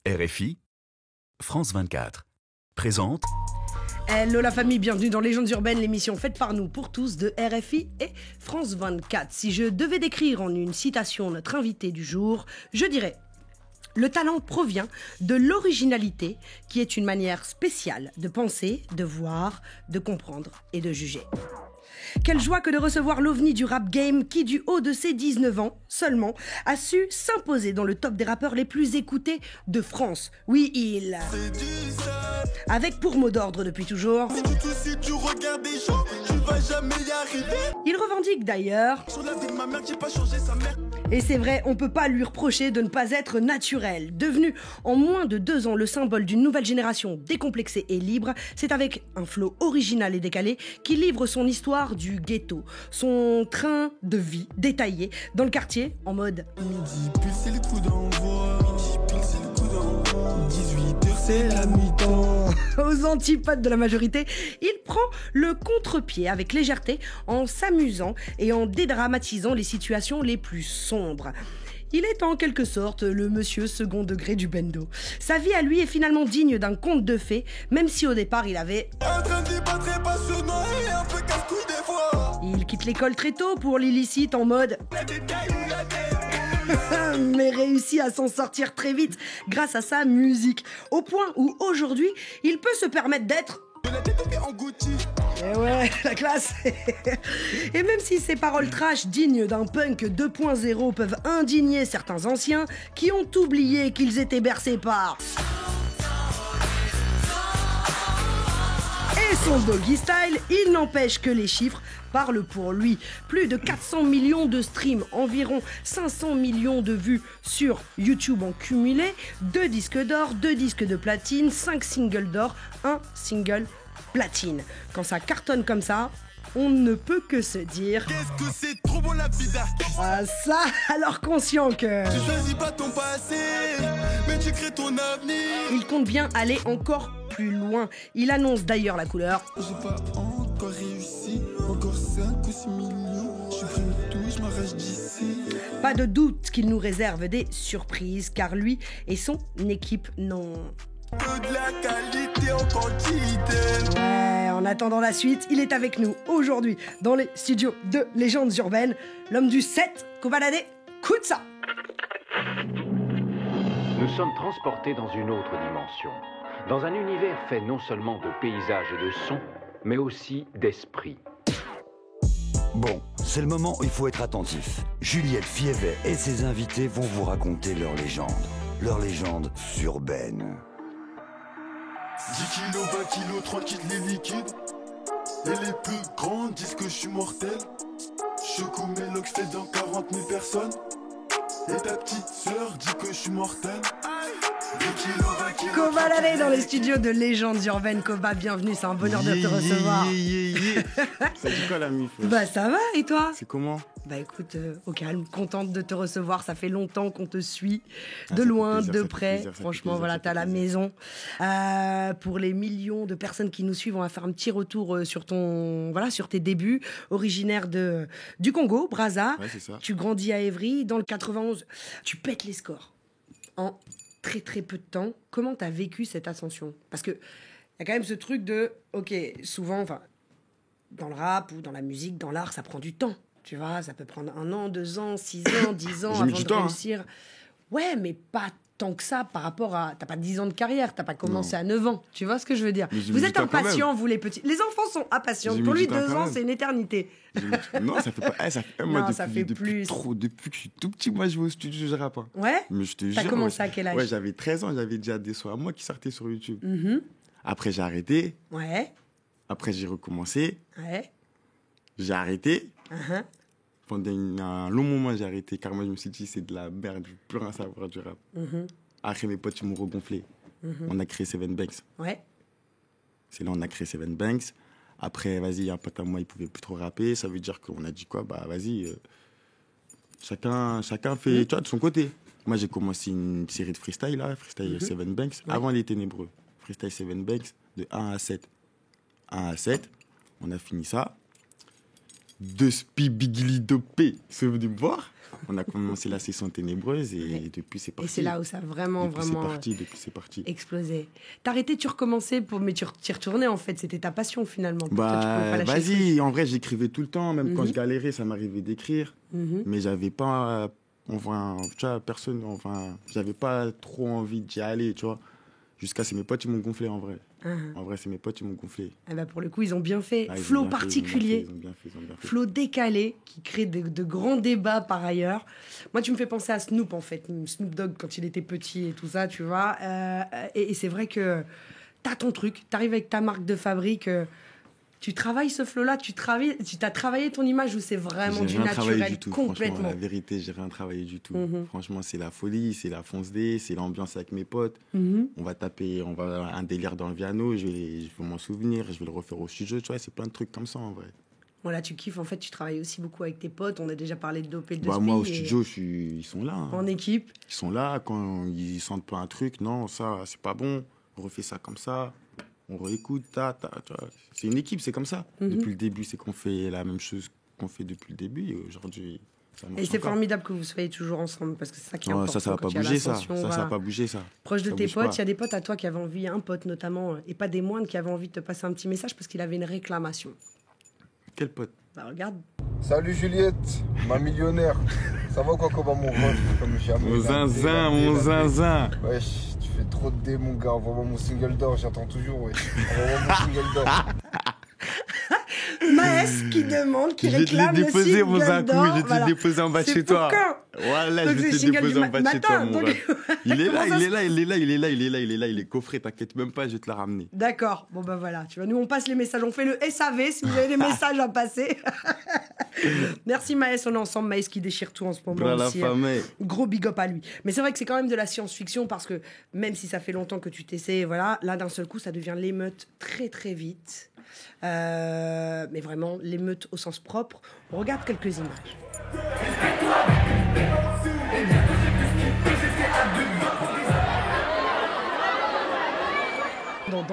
RFI, France 24, présente... Hello la famille, bienvenue dans Légendes urbaines, l'émission faite par nous pour tous de RFI et France 24. Si je devais décrire en une citation notre invité du jour, je dirais: le talent provient de l'originalité, qui est une manière spéciale de penser, de voir, de comprendre et de juger. Quelle joie que de recevoir l'ovni du rap game qui, du haut de ses 19 ans seulement, a su s'imposer dans le top des rappeurs les plus écoutés de France. Oui, il... Avec pour mot d'ordre depuis toujours... Si tu regardes des gens, tu vas jamais y arriver. Il revendique d'ailleurs... Sur la vie de ma mère, j'ai pas changé sa mère. Et c'est vrai, on peut pas lui reprocher de ne pas être naturel. Devenu en moins de 2 ans le symbole d'une nouvelle génération décomplexée et libre, c'est avec un flow original et décalé qu'il livre son histoire du ghetto, son train de vie détaillé dans le quartier en mode Midi pile, c'est le coup d'envoi. 18h, c'est la mi-temps. aux antipodes de la majorité. Il prend le contre-pied avec légèreté en s'amusant et en dédramatisant les situations les plus sombres. Il est en quelque sorte le monsieur second degré du bendo. Sa vie à lui est finalement digne d'un conte de fées, même si au départ il avait... Un train de débat très passionnant et un peu casse-couille des fois. Il quitte l'école très tôt pour l'illicite en mode... La détail ou la tête. mais réussit à s'en sortir très vite grâce à sa musique, au point où aujourd'hui il peut se permettre d'être... De la tête en Gucci. Eh ouais, la classe. Et même si ces paroles trash dignes d'un punk 2.0 peuvent indigner certains anciens qui ont oublié qu'ils étaient bercés par... Et son doggy style, il n'empêche que les chiffres parlent pour lui. Plus de 400 millions de streams, environ 500 millions de vues sur YouTube en cumulé, 2 disques d'or, 2 disques de platine, 5 singles d'or, 1 single platine. Quand ça cartonne comme ça, on ne peut que se dire... Qu'est-ce que c'est trop beau la vie d'artiste. Ah ça, alors conscient que... Tu choisis pas ton passé, mais tu crées ton avenir. Il compte bien aller encore plus loin. Il annonce d'ailleurs la couleur. J'ai pas encore réussi, encore 5 ou 6 millions. Je prends tout, je m'arrache d'ici. Pas de doute qu'il nous réserve des surprises, car lui et son équipe n'ont... Que de la qualité en quantité. Ouais, en attendant la suite, il est avec nous aujourd'hui dans les studios de Légendes urbaines, l'homme du 7, Kobalade Koutsa. Nous sommes transportés dans une autre dimension, dans un univers fait non seulement de paysages et de sons, mais aussi d'esprit. Bon, c'est le moment où il faut être attentif. Juliette Fievet et ses invités vont vous raconter leur légende urbaine. 10 kilos, 20 kilos, tranquille les liquides. Et les plus grands disent que je suis mortel. Choco Mélox fait dans 40 000 personnes. Et ta petite sœur dit que je suis mortel. 10 kilos, 20 kilos. Kobalade dans les studios de Légendes urbaines. Koba, bienvenue, c'est un bonheur de te recevoir. Ça dit quoi la mif? Bah ça va, et toi? C'est comment? Bah écoute, au calme, contente de te recevoir, ça fait longtemps qu'on te suit, Ah, de ça fait loin, plaisir, de ça fait près, plaisir, ça fait franchement plaisir, voilà, ça t'as fait la plaisir. maison. Pour les millions de personnes qui nous suivent, on va faire un petit retour sur sur tes débuts, originaire du Congo, Brazza. Ouais, c'est ça. Tu grandis à Évry, dans le 91, tu pètes les scores en très très peu de temps. Comment t'as vécu cette ascension? Parce que y a quand même ce truc de, ok, souvent, dans le rap ou dans la musique, dans l'art, ça prend du temps. Tu vois, ça peut prendre 1 an, 2 ans, 6 ans, 10 ans J'ai avant mis du de temps, hein. réussir. Ouais, mais pas tant que ça par rapport à... T'as pas 10 ans de carrière, t'as pas commencé à 9 ans. Tu vois ce que je veux dire? Mais j'ai Vous mis êtes du temps quand impatients, vous les petits. Les enfants sont impatients. J'ai Pour mis lui, du temps 2 quand ans, même. c'est une éternité. Non, ça fait pas. Moi, Non, depuis, ça fait depuis plus. depuis que je suis tout petit, moi, je vais au studio, je rappe. Hein. Ouais? Mais je te T'as jure. commencé à quel âge? Ouais, j'avais 13 ans, j'avais déjà des sons à moi qui sortaient sur YouTube. Mhm. Après, j'ai arrêté. Ouais, Après, j'ai recommencé. ouais. J'ai arrêté. Uh-huh. Pendant un long moment, j'ai arrêté car moi, je me suis dit, c'est de la merde, je veux plus rien savoir du rap. Mhm. Après, mes potes, ils m'ont regonflé. On a créé Seven Banks. Ouais. C'est là on a créé Seven Banks. Après, vas-y, un pote à moi, il pouvait plus trop rapper. Ça veut dire qu'on a dit quoi? Bah, vas-y, chacun fait, tu vois, de son côté. Moi, j'ai commencé une série de freestyle, là, freestyle Seven Banks, avant les Ténébreux. Freestyle Seven Banks, de 1 à 7. 1 à 7, on a fini ça. deux spibigli dopés sont venus me voir. On a commencé la session ténébreuse et depuis c'est parti. Et c'est là où ça a vraiment Depuis c'est parti. explosé. T'as arrêté, tu recommençais, mais tu y retournais en fait. C'était ta passion finalement. Pour toi, tu Bah, pouvais pas lâcher le vas-y, truc. en vrai, j'écrivais tout le temps. Même quand je galérais, ça m'arrivait d'écrire. Mais j'avais pas, enfin, tu vois, j'avais pas trop envie d'y aller, tu vois. Jusqu'à c'est mes potes qui m'ont gonflé en vrai. En vrai, c'est mes potes qui m'ont gonflé. Eh ben, pour le coup, ils ont bien fait. Ah, ils ont Flow bien fait, particulier. ils ont bien fait. Flow décalé, qui crée de grands débats par ailleurs. Moi, tu me fais penser à Snoop, en fait. Snoop Dogg, quand il était petit et tout ça, tu vois. Et c'est vrai que t'as ton truc. T'arrives avec ta marque de fabrique. Tu travailles ce flow-là. Tu t'as travaillé ton image ou c'est vraiment J'ai du rien travaillé naturel, du tout, complètement. franchement, la vérité, j'ai rien travaillé du tout. Franchement, c'est la folie, c'est la fonce D, c'est l'ambiance avec mes potes. On va un délire dans le piano, je vais m'en souvenir, je vais le refaire au studio, tu vois, c'est plein de trucs comme ça en vrai. Voilà, tu kiffes. En fait, tu travailles aussi beaucoup avec tes potes. On a déjà parlé de Dopé, de Bah, Spi, moi, au et studio, ils sont là. Hein. en équipe. Ils sont là, quand ils sentent pas un truc, non, ça, c'est pas bon, on refait ça comme ça. On réécoute, tu vois. C'est une équipe, c'est comme ça. Depuis le début, c'est qu'on fait la même chose qu'on fait depuis le début. Et aujourd'hui, ça marche Et c'est encore. formidable que vous soyez toujours ensemble parce que c'est ça qui est Non, important. ça va quand pas il y a bouger, ça. l'ascension, Ça voilà. va pas bouger, ça. Proche de Ça tes bouge potes, pas. il y a des potes à toi qui avaient envie, un pote notamment, et pas des moindres, qui avaient envie de te passer un petit message parce qu'il avait une réclamation. Quel pote? Bah regarde. Salut Juliette, ma millionnaire. Ça va quoi, comment mon ref, comme jamais. Mon zinzin. Wesh, tu fais trop de dé, mon gars. Envoie-moi mon single d'or, j'attends toujours, wesh. Envoie-moi mon single d'or. Maës qui demande, qui Je vais te réclame le le déposer, mon single Zakou. d'or. Je vais te Voilà. le déposer en bas de C'est chez toi. pour quand? Voilà, Donc, je vais c'est te le le single déposer du en bas de chez toi, matin, mon donc- ref. Il est là, Comment ça il est coffré, t'inquiète même pas, je vais te la ramener. D'accord, bon bah voilà, tu vois, nous on passe les messages, on fait le SAV si vous avez des messages à passer. Merci Maës, on est ensemble, Maës qui déchire tout en ce moment Voilà la aussi. famille. Gros big up à lui. Mais c'est vrai que c'est quand même de la science-fiction parce que même si ça fait longtemps que tu t'essaies, voilà, là d'un seul coup ça devient l'émeute très très vite. Mais vraiment l'émeute au sens propre. On regarde quelques images. Dans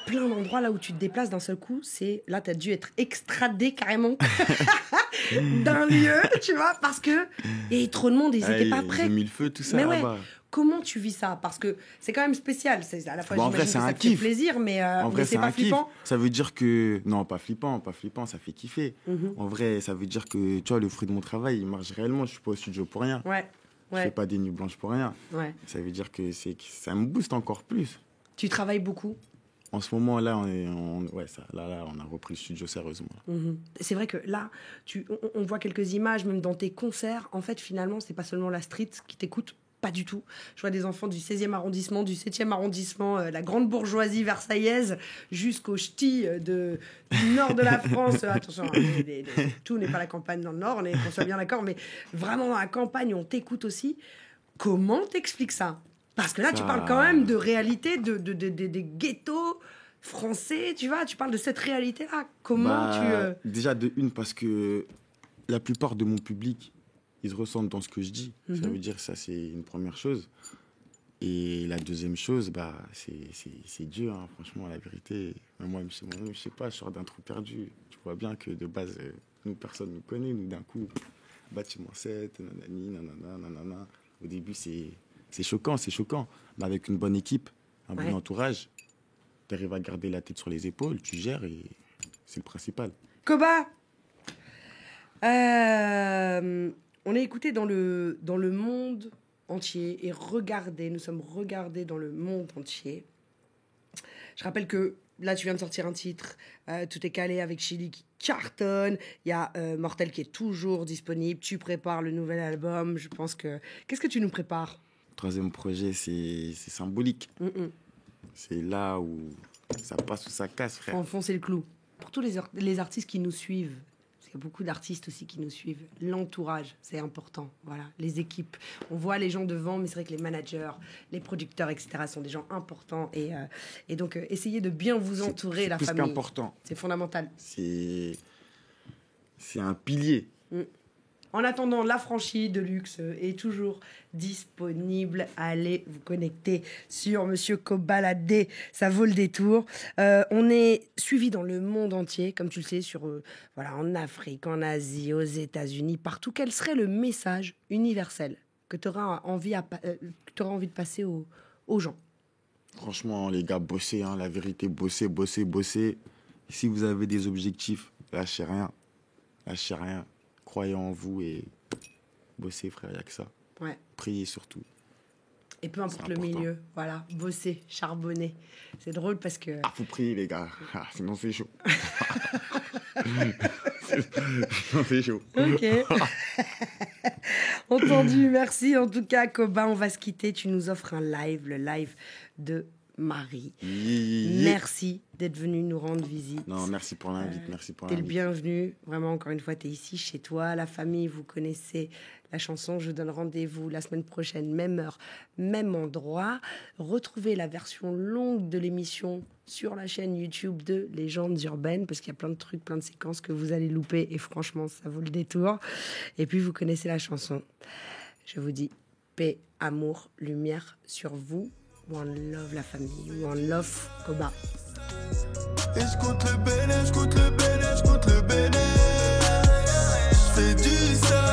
plein d'endroits là où tu te déplaces d'un seul coup, c'est là t'as dû être extradé carrément d'un lieu, tu vois, parce que il y avait trop de monde, ils étaient pas prêts. Ils ont mis le feu, tout ça Mais ouais, là-bas. comment tu vis ça? Parce que c'est quand même spécial. C'est à la fois Bah, en vrai, j'imagine c'est que un ça te fait kiff. plaisir, mais En vrai, c'est c'est pas un kiff. flippant. Ça veut dire que... Non, pas flippant, ça fait kiffer. Mhm. En vrai, ça veut dire que, tu vois, le fruit de mon travail, il marche réellement. Je suis pas au studio pour rien. Ouais, Je fais ouais, pas des nuits blanches pour rien. ouais. Ça veut dire que ça me booste encore plus. Tu travailles beaucoup. En ce moment, là, on a repris le studio sérieusement. Mhm. C'est vrai que là, on voit quelques images, même dans tes concerts. En fait, finalement, c'est pas seulement la street qui t'écoute. Pas du tout. Je vois des enfants du 16e arrondissement, du 7e arrondissement, la grande bourgeoisie versaillaise, jusqu'aux ch'tis du nord de la France. Attention, tout n'est pas la campagne dans le nord, on soit bien d'accord, mais vraiment dans la campagne, on t'écoute aussi. Comment t'expliques ça? Parce que là, tu parles quand même de réalité, des ghettos français, tu vois, tu parles de cette réalité-là. Comment Déjà, parce que la plupart de mon public, ils se ressentent dans ce que je dis. Ça veut dire ça, c'est une première chose. Et la deuxième chose, c'est Dieu, hein, franchement, la vérité. Moi, je sais pas, je sors d'un trou perdu. Tu vois bien que de base, nous, personne ne nous connaît. Nous, d'un coup, bâtiment 7, nanana. Au début, c'est choquant. Mais avec une bonne équipe, un bon entourage, tu arrives à garder la tête sur les épaules, tu gères et c'est le principal. Koba, on est écouté dans le monde entier et regardé, nous sommes regardés dans le monde entier. Je rappelle que là, tu viens de sortir un titre, Tout est calé avec Chili qui cartonne. Il y a Mortel qui est toujours disponible. Tu prépares le nouvel album. Je pense que... Qu'est-ce que tu nous prépares? Troisième projet, c'est symbolique. C'est là où ça passe ou ça casse, frère. Enfoncer le clou. Pour tous les artistes qui nous suivent, parce qu'il y a beaucoup d'artistes aussi qui nous suivent, l'entourage, c'est important. Voilà, les équipes. On voit les gens devant, mais c'est vrai que les managers, les producteurs, etc. sont des gens importants. Et donc, essayez de bien vous entourer, la famille. C'est plus qu'important. C'est fondamental. C'est un pilier. En attendant, l'affranchi de luxe est toujours disponible. Allez vous connecter sur Monsieur Kobalade, ça vaut le détour. On est suivi dans le monde entier, comme tu le sais, en Afrique, en Asie, aux États-Unis, partout. Quel serait le message universel que tu auras envie de passer aux gens? Franchement, les gars, bossez, hein, la vérité, bossez, bossez, bossez. Si vous avez des objectifs, lâchez rien. Lâchez rien. Croyez en vous et bossez, frère, il n'y a que ça. Ouais. Priez surtout. Et peu importe le milieu, voilà, bosser, charbonner. C'est drôle parce que... faut prier, les gars. Sinon, c'est chaud. Sinon, c'est chaud. Ok. Entendu, merci. En tout cas, Koba, on va se quitter. Tu nous offres un live, le live de Marie. Merci d'être venu nous rendre visite. Non, merci pour l'invite. Merci pour T'es le l'invite. bienvenu. Vraiment, encore une fois, t'es ici chez toi. La famille, vous connaissez la chanson. Je vous donne rendez-vous la semaine prochaine, même heure, même endroit. Retrouvez la version longue de l'émission sur la chaîne YouTube de Légendes Urbaines, parce qu'il y a plein de trucs, plein de séquences que vous allez louper. Et franchement, ça vaut le détour. Et puis, vous connaissez la chanson. Je vous dis paix, amour, lumière sur vous. One love la famille, one love Koba. Et je compte le béné, je compte le béné, je compte le béné. Je fais du sale.